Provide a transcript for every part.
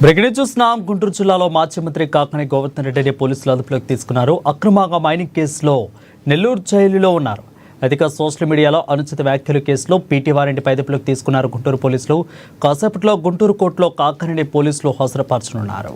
Breaking చూస్తున్నాం. గుంటూరు జిల్లాలో మాజీ మంత్రి కాకాని గోవర్ధన్ రెడ్డిని పోలీసులు అదుపులోకి తీసుకున్నారు. అక్రమంగా మైనింగ్ కేసులో నెల్లూరు జైలులో ఉన్నారు. అధిక సోషల్ మీడియాలో అనుచిత వ్యాఖ్యలు కేసులో పీటీ వారెంట్పై అదుపులోకి తీసుకున్నారు గుంటూరు పోలీసులు. కాసేపట్లో గుంటూరు కోర్టులో కాకానిని పోలీసులు హాజరుపరచనున్నారు.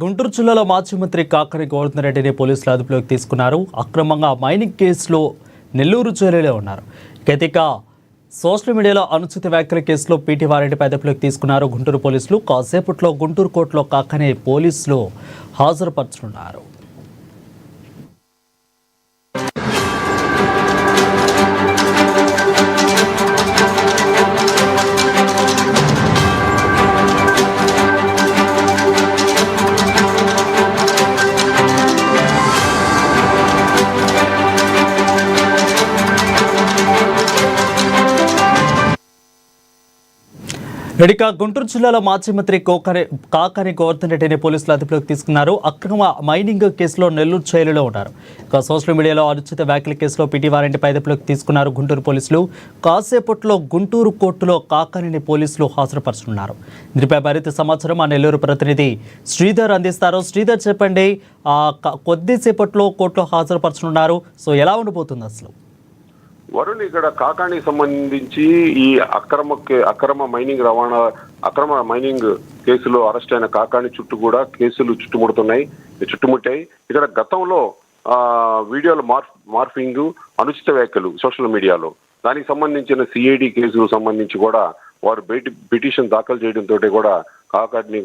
గుంటూరు జిల్లాలో మాజీ మంత్రి కాకాని గోవర్ధన్ రెడ్డిని పోలీసులు అదుపులోకి తీసుకున్నారు. అక్రమంగా మైనింగ్ కేసులో నెల్లూరు జైలులో ఉన్నారు. ఇక సోషల్ మీడియాలో అనుచిత వ్యాఖ్యల కేసులో పీటీ వారెంట్పై అదుపులోకి తీసుకున్నారు గుంటూరు పోలీసులు. కాసేపట్లో గుంటూరు కోర్టులో కాకాని పోలీసులు హాజరుపరచనున్నారు. గుంటూరు జిల్లాలో మాజీ మంత్రి కాకాని గోవర్ధన్ రెడ్డిని పోలీసులు అదుపులోకి తీసుకున్నారు. అక్రమ మైనింగ్ కేసులో నెల్లూరు జైలులో ఉన్నారు. సోషల్ మీడియాలో అనుచిత వ్యాఖ్యల కేసులో పీటీ వారెంట్పై అదుపులోకి తీసుకున్నారు గుంటూరు పోలీసులు. కాసేపట్లో గుంటూరు కోర్టులో కాకానిని పోలీసులు హాజరుపరచనున్నారు. దీనిపై మరింత సమాచారం మా నెల్లూరు ప్రతినిధి శ్రీధర్ అందిస్తారు. శ్రీధర్, చెప్పండి, కొద్దిసేపట్లో కోర్టులో హాజరుపరచనున్నారు. సో ఎలా ఉండబోతుంది అసలు? వరుణ్, ఇక్కడ కాకానికి సంబంధించి ఈ అక్రమ మైనింగ్ కేసులో అరెస్ట్ అయిన కాకాని చుట్టూ కూడా కేసులు చుట్టుముట్టాయి. ఇక్కడ గతంలో వీడియోల మార్ఫింగ్, అనుచిత వ్యాఖ్యలు సోషల్ మీడియాలో, దానికి సంబంధించిన సిఐడి కేసుకు సంబంధించి కూడా వారు పిటిషన్ దాఖలు చేయడంతో కూడా కాకాని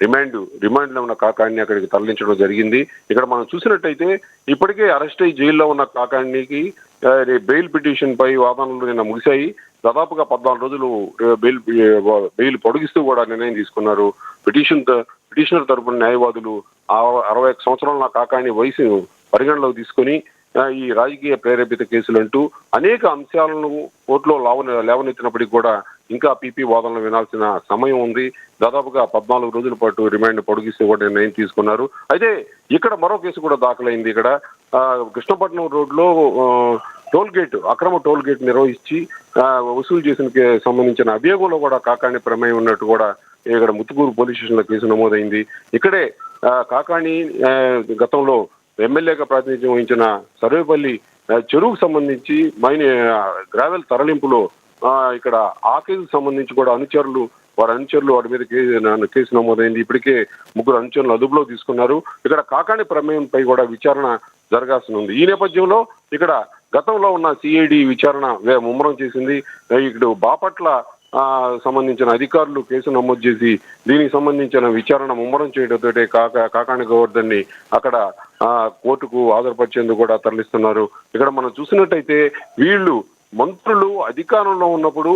రిమాండ్లో ఉన్న కాకాని అక్కడికి తరలించడం జరిగింది. ఇక్కడ మనం చూసినట్టయితే ఇప్పటికే అరెస్ట్ అయ్యి జైల్లో ఉన్న కాకానికి బెయిల్ పిటిషన్ పై వాదనలు నిన్న ముగిశాయి. దాదాపుగా 14 రోజులు బెయిల్ పొడిగిస్తూ కూడా నిర్ణయం తీసుకున్నారు. పిటిషనర్ తరపున న్యాయవాదులు 61 సంవత్సరాల కాకాని వయసు పరిగణలోకి తీసుకుని ఈ రాజకీయ ప్రేరేపిత కేసులంటూ అనేక అంశాలను కోర్టులో లేవనెత్తినప్పటికీ కూడా ఇంకా పీపీ వాదనలు వినాల్సిన సమయం ఉంది. దాదాపుగా 14 రోజుల పాటు రిమాండ్ పొడిగిస్తూ కూడా నిర్ణయం తీసుకున్నారు. అయితే ఇక్కడ మరో కేసు కూడా దాఖలైంది. ఇక్కడ కృష్ణపట్నం రోడ్లో అక్రమ టోల్ గేట్ నిర్వహించి వసూలు చేసిన సంబంధించిన అభియోగంలో కూడా కాకాని ప్రమేయం ఉన్నట్టు కూడా ఇక్కడ ముత్తుకూరు పోలీస్ స్టేషన్లో కేసు నమోదైంది. ఇక్కడే కాకాని గతంలో ఎమ్మెల్యేగా ప్రాతినిధ్యం వహించిన సర్వేపల్లి చెరువుకు సంబంధించి గ్రావెల్ తరలింపులో ఇక్కడ ఆ కేసుకు సంబంధించి కూడా వారి అనుచరులు వారి మీద కేసు నమోదైంది. ఇప్పటికే 3 అనుచరులు అదుపులో తీసుకున్నారు. ఇక్కడ కాకాని ప్రమేయంపై కూడా విచారణ జరగాల్సి ఉంది. ఈ నేపథ్యంలో ఇక్కడ గతంలో ఉన్న సిఐడి విచారణ ముమ్మరం చేసింది. ఇక్కడ బాపట్ల సంబంధించిన అధికారులు కేసు నమోదు చేసి దీనికి సంబంధించిన విచారణ ముమ్మరం చేయడంతో కాకాని గోవర్ధన్ని అక్కడ కోర్టుకు హాజరుపరిచేందుకు కూడా తరలిస్తున్నారు. ఇక్కడ మనం చూసినట్టయితే వీళ్ళు మంత్రులు అధికారంలో ఉన్నప్పుడు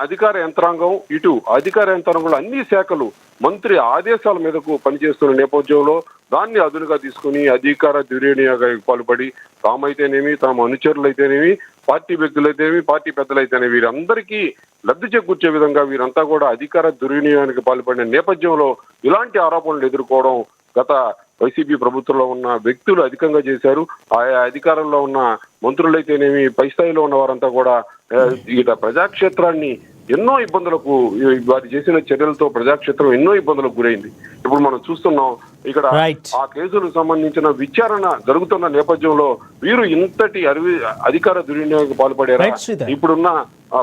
అధికార యంత్రాంగంలో అన్ని శాఖలు మంత్రి ఆదేశాల మీదకు పనిచేస్తున్న నేపథ్యంలో దాన్ని అదునుగా తీసుకుని అధికార దుర్వినియోగానికి పాల్పడి తామైతేనేమి తమ అనుచరులైతేనేమి పార్టీ వ్యక్తులైతేనేమి పార్టీ పెద్దలైతేనే వీరందరికీ లబ్ధి చేకూర్చే విధంగా వీరంతా కూడా అధికార దుర్వినియోగానికి పాల్పడిన నేపథ్యంలో ఇలాంటి ఆరోపణలు ఎదుర్కోవడం గత వైసీపీ ప్రభుత్వంలో ఉన్న వ్యక్తులు అధికంగా చేశారు. ఆయా అధికారంలో ఉన్న మంత్రులైతేనేమి పై స్థాయిలో ఉన్న వారంతా కూడా ఇక ప్రజాక్షేత్రాన్ని ఎన్నో ఇబ్బందులకు వారు చేసిన చర్యలతో ప్రజాక్షేత్రం ఎన్నో ఇబ్బందులకు గురైంది. ఇప్పుడు మనం చూస్తున్నాం ఇక్కడ ఆ కేసులకు సంబంధించిన విచారణ జరుగుతున్న నేపథ్యంలో వీరు ఇంతటి అధికార దుర్వినియోగం పాల్పడారా? ఇప్పుడున్న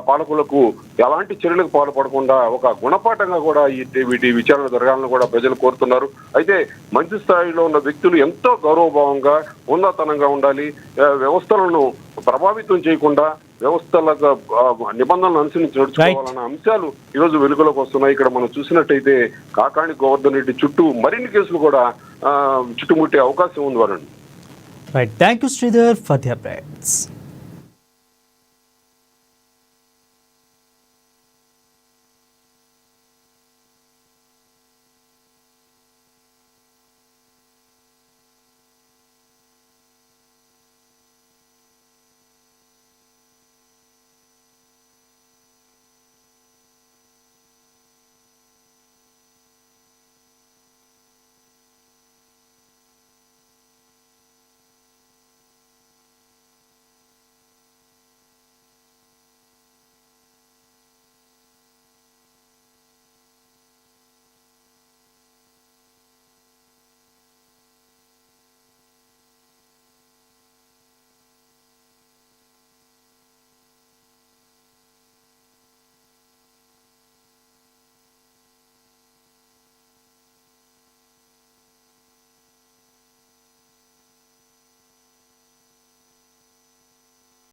పాలకులకు ఎలాంటి చర్యలకు పాల్పడకుండా ఒక గుణపాఠంగా కూడా వీటి విచారణ జరగాలని కూడా ప్రజలు కోరుతున్నారు. అయితే మంచి స్థాయిలో ఉన్న వ్యక్తులు ఎంతో గౌరవభావంగా ఉన్నతనంగా ఉండాలి. వ్యవస్థలను ప్రభావితం చేయకుండా వ్యవస్థల నిబంధనలు అనుసరించి నడుచుకోవాలన్న అంశాలు ఈరోజు వెలుగులోకి వస్తున్నాయి. ఇక్కడ మనం చూసినట్టయితే కాకాణి గోవర్ధన్ రెడ్డి చుట్టూ మరిన్ని కేసులు కూడా చుట్టుముట్టే అవకాశం ఉంది. Varun, thank you Sridhar for the updates.